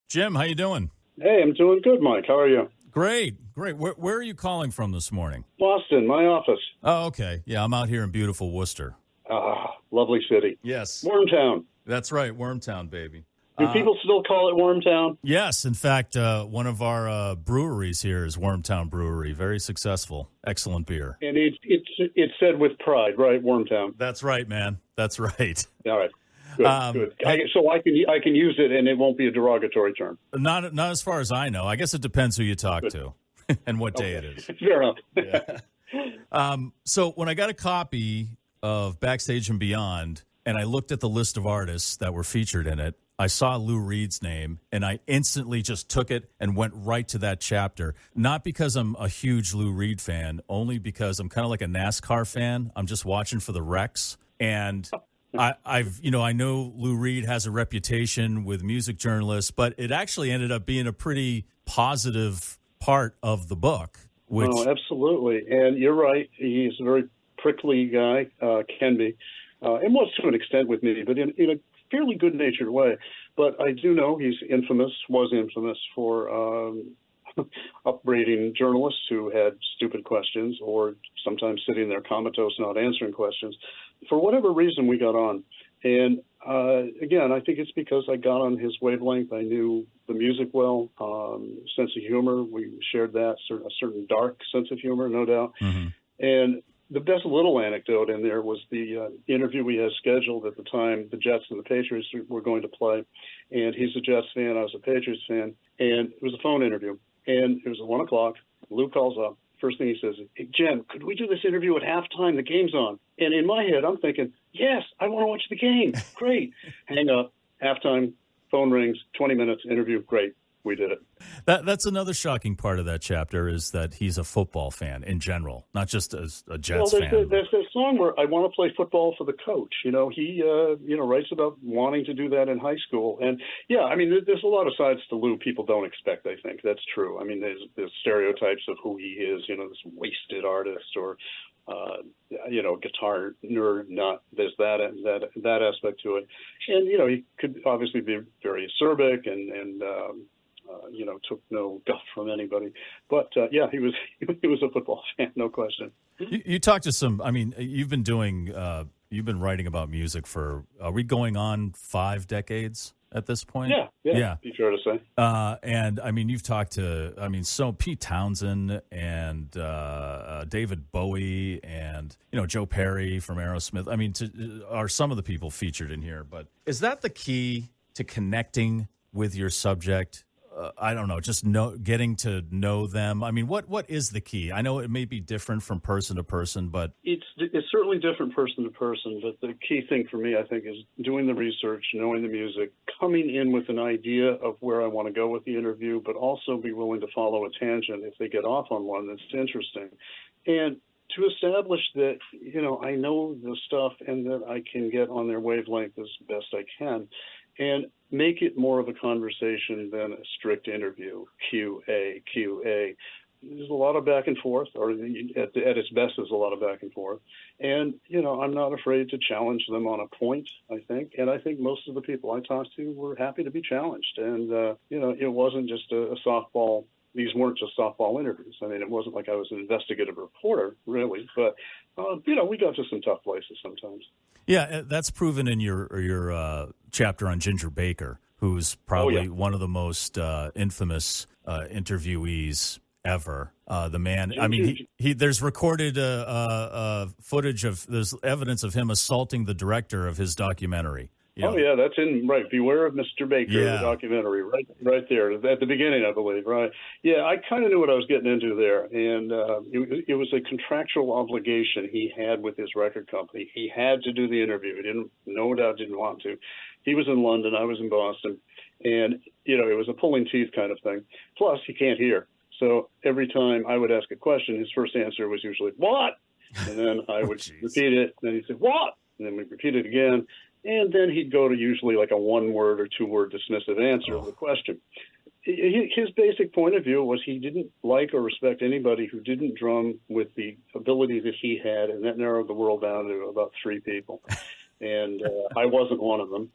Jim, how you doing? Hey, I'm doing good, Mike. How are you? Great. Where are you calling from this morning? Boston, my office. Oh, okay. Yeah, I'm out here in beautiful Worcester. Ah, lovely city. Yes. Wormtown. That's right, Wormtown, baby. Do people still call it Wormtown? Yes. In fact, one of our breweries here is Wormtown Brewery. Very successful. Excellent beer. And it's said with pride, right? Wormtown. That's right, man. That's right. All right. Good. So I can use it, and it won't be a derogatory term. Not as far as I know. I guess it depends who you talk to and what day it is. Fair enough. Yeah. So when I got a copy of Backstage and Beyond, and I looked at the list of artists that were featured in it, I saw Lou Reed's name, and I instantly just took it and went right to that chapter. Not because I'm a huge Lou Reed fan, only because I'm kind of like a NASCAR fan. I'm just watching for the wrecks. And I know Lou Reed has a reputation with music journalists, but it actually ended up being a pretty positive part of the book. Oh, absolutely. And you're right. He's a very prickly guy, can be, and was to an extent with me, but in a fairly good-natured way. But I do know was infamous for upbraiding journalists who had stupid questions or sometimes sitting there comatose not answering questions. For whatever reason, we got on. And again, I think it's because I got on his wavelength. I knew the music well, sense of humor. We shared that, a certain dark sense of humor, no doubt. Mm-hmm. And the best little anecdote in there was the interview we had scheduled at the time. The Jets and the Patriots were going to play, and he's a Jets fan. I was a Patriots fan, and it was a phone interview. And it was at 1 o'clock. Lou calls up. First thing he says, "Hey, Jim, could we do this interview at halftime? The game's on." And in my head, I'm thinking, yes, I want to watch the game. Great. Hang up. Halftime. Phone rings. 20 minutes. Interview. Great. We did it. That's another shocking part of that chapter is that he's a football fan in general, not just as a Jets fan. There's this song where I want to play football for the coach. He writes about wanting to do that in high school. And, yeah, I mean, there's a lot of sides to Lou people don't expect, I think. That's true. I mean, there's stereotypes of who he is, this wasted artist or, guitar nerd. There's that aspect to it. And, he could obviously be very acerbic and took no guff from anybody. But he was a football fan, no question. You talked to some. I mean, you've been writing about music for. Are we going on 5 decades at this point? Yeah. Be fair to say. And I mean, you've talked to. I mean, so Pete Townsend and David Bowie and Joe Perry from Aerosmith. I mean, are some of the people featured in here? But is that the key to connecting with your subject? I don't know, just getting to know them. I mean, what is the key? I know it may be different from person to person, but it's certainly different person to person. But the key thing for me, I think, is doing the research, knowing the music, coming in with an idea of where I want to go with the interview, but also be willing to follow a tangent if they get off on one that's interesting. And to establish that, I know the stuff and that I can get on their wavelength as best I can. And make it more of a conversation than a strict interview, QA. There's a lot of back and forth, or at its best, there's a lot of back and forth. And, I'm not afraid to challenge them on a point, I think. And I think most of the people I talked to were happy to be challenged. And, it wasn't just a softball. These weren't just softball interviews. I mean, it wasn't like I was an investigative reporter, really. But, we got to some tough places sometimes. Yeah, that's proven in your chapter on Ginger Baker, who's probably one of the most infamous interviewees ever. The man, I mean, there's recorded footage there's evidence of him assaulting the director of his documentary. Oh, yeah, that's right. Beware of Mr. Baker, the documentary, right there at the beginning, I believe, right? Yeah, I kind of knew what I was getting into there, and it was a contractual obligation he had with his record company. He had to do the interview. He no doubt didn't want to. He was in London, I was in Boston, and, it was a pulling teeth kind of thing. Plus, he can't hear. So every time I would ask a question, his first answer was usually, "What?" And then I would repeat it, and then he'd say, "What?" And then we'd repeat it again. And then he'd go to usually like a 1-word or 2-word dismissive answer of the question. His basic point of view was he didn't like or respect anybody who didn't drum with the ability that he had, and that narrowed the world down to about 3 people. And I wasn't one of them.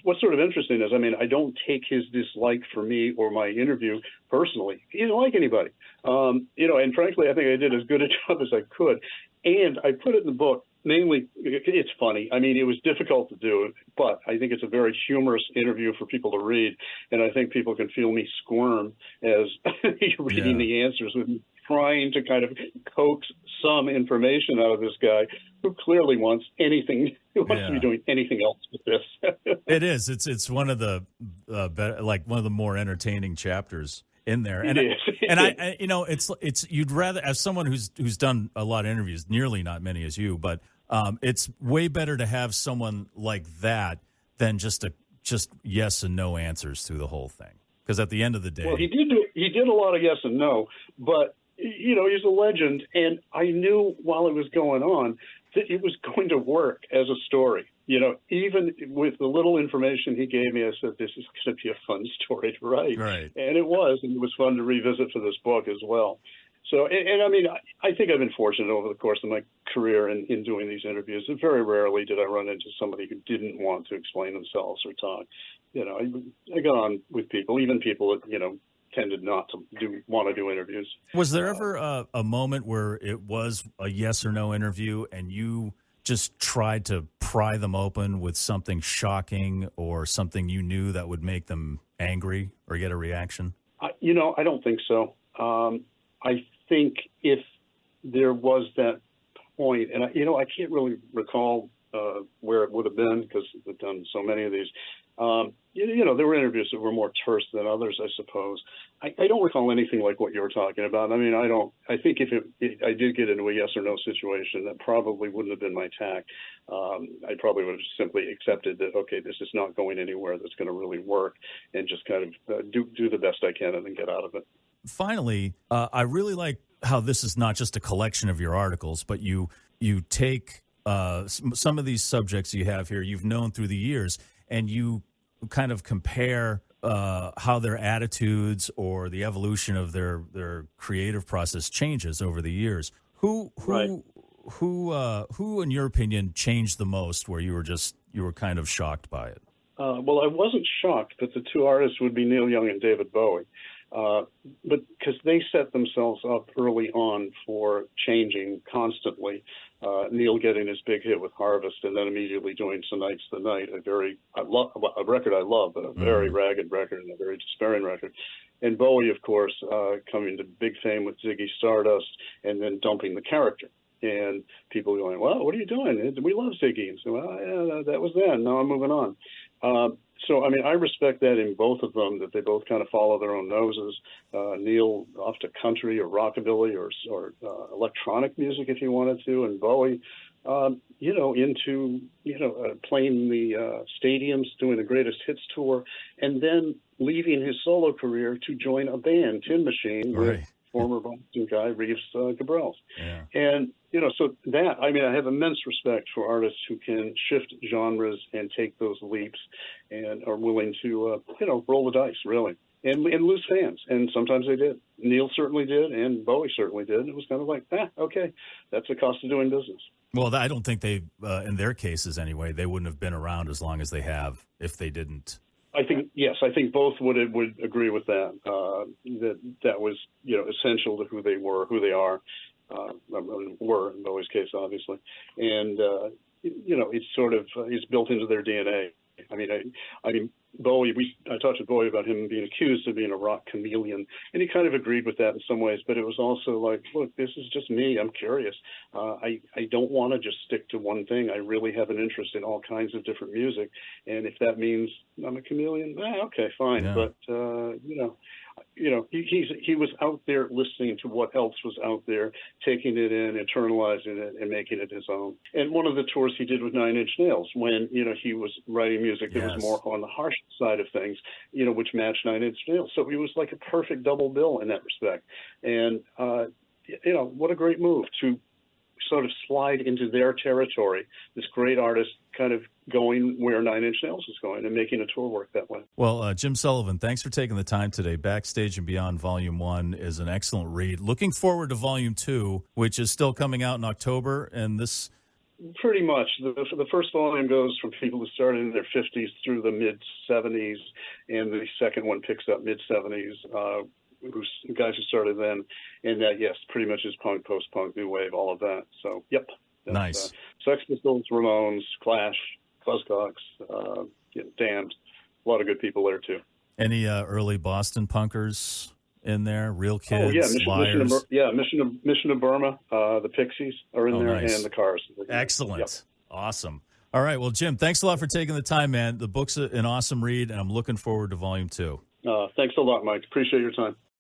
What's sort of interesting is, I mean, I don't take his dislike for me or my interview personally. He didn't like anybody, and frankly, I think I did as good a job as I could. And I put it in the book, mainly, it's funny. I mean, it was difficult to do, but I think it's a very humorous interview for people to read. And I think people can feel me squirm as you're reading the answers with me trying to kind of coax some information out of this guy who clearly wants anything. He wants to be doing anything else with this. It is. It's one of the one of the more entertaining chapters in there. And it is. And I it's you'd rather, as someone who's done a lot of interviews, nearly not many as you, but it's way better to have someone like that than just yes and no answers through the whole thing. Because at the end of the day, well, he did a lot of yes and no, but he's a legend, and I knew while it was going on that it was going to work as a story. Even with the little information he gave me, I said, this is going to be a fun story to write. Right. And it was, and it was fun to revisit for this book as well. So, and I mean, I think I've been fortunate over the course of my career in doing these interviews. And very rarely did I run into somebody who didn't want to explain themselves or talk. I got on with people, even people that, tended not to want to do interviews. Was there ever a moment where it was a yes or no interview and you just tried to pry them open with something shocking or something you knew that would make them angry or get a reaction? I don't think so. I think if there was that point, and I can't really recall where it would have been because we've done so many of these. There were interviews that were more terse than others, I suppose. I don't recall anything like what you were talking about. I mean, I think if I did get into a yes or no situation, that probably wouldn't have been my tack. I probably would have simply accepted that, okay, this is not going anywhere that's going to really work, and just kind of do the best I can and then get out of it. Finally, I really like how this is not just a collection of your articles, but you take some of these subjects you have here you've known through the years, and you kind of compare how their attitudes or the evolution of their creative process changes over the years. Who in your opinion changed the most, where you were kind of shocked by it? Well, I wasn't shocked that the two artists would be Neil Young and David Bowie, but because they set themselves up early on for changing constantly. Neil getting his big hit with Harvest, and then immediately doing Tonight's the Night, a record I love, but a very ragged record and a very despairing record. And Bowie, of course, coming to big fame with Ziggy Stardust, and then dumping the character. And people going, well, what are you doing? We love Ziggy. And so, well, yeah, that was then. Now I'm moving on. So, I mean, I respect that in both of them, that they both kind of follow their own noses. Neil off to country or rockabilly or electronic music, if you wanted to, and Bowie, into playing the stadiums, doing the greatest hits tour, and then leaving his solo career to join a band, Tin Machine, with former Boston guy Reeves Gabrels. Yeah. And, so that, I mean, I have immense respect for artists who can shift genres and take those leaps and are willing to, roll the dice, really, and lose fans. And sometimes they did. Neil certainly did, and Bowie certainly did. It was kind of like, okay, that's the cost of doing business. Well, I don't think they, in their cases anyway, they wouldn't have been around as long as they have if they didn't. I think both would agree with that. That was essential to who they were, who they are, were in Bowie's case, obviously, and it's sort of it's built into their DNA. I mean, Bowie. I talked to Bowie about him being accused of being a rock chameleon, and he kind of agreed with that in some ways. But it was also like, look, this is just me. I'm curious. I don't want to just stick to one thing. I really have an interest in all kinds of different music, and if that means I'm a chameleon, okay, fine. Yeah. But he was out there listening to what else was out there, taking it in, internalizing it, and making it his own. And one of the tours he did with Nine Inch Nails, when he was writing music that was more on the harsh side of things, which matched Nine Inch Nails. So he was like a perfect double bill in that respect. And what a great move to sort of slide into their territory. This great artist kind of going where Nine Inch Nails is going and making a tour work that way. Well, Jim Sullivan, thanks for taking the time today. Backstage and Beyond Volume 1 is an excellent read. Looking forward to Volume 2, which is still coming out in October. And this Pretty much. The first volume goes from people who started in their 50s through the mid 70s, and the second one picks up mid 70s. Guys who started then, and that, yes, pretty much is punk, post-punk, new wave, all of that. So, yep. Nice. Sex Pistols, Ramones, Clash, Buzzcocks, Damned. A lot of good people there, too. Any early Boston punkers in there? Real Kids, Liars? Mission of Burma, the Pixies are in there, nice. And the Cars. Excellent. Yep. Awesome. All right. Well, Jim, thanks a lot for taking the time, man. The book's an awesome read, and I'm looking forward to Volume 2. Thanks a lot, Mike. Appreciate your time.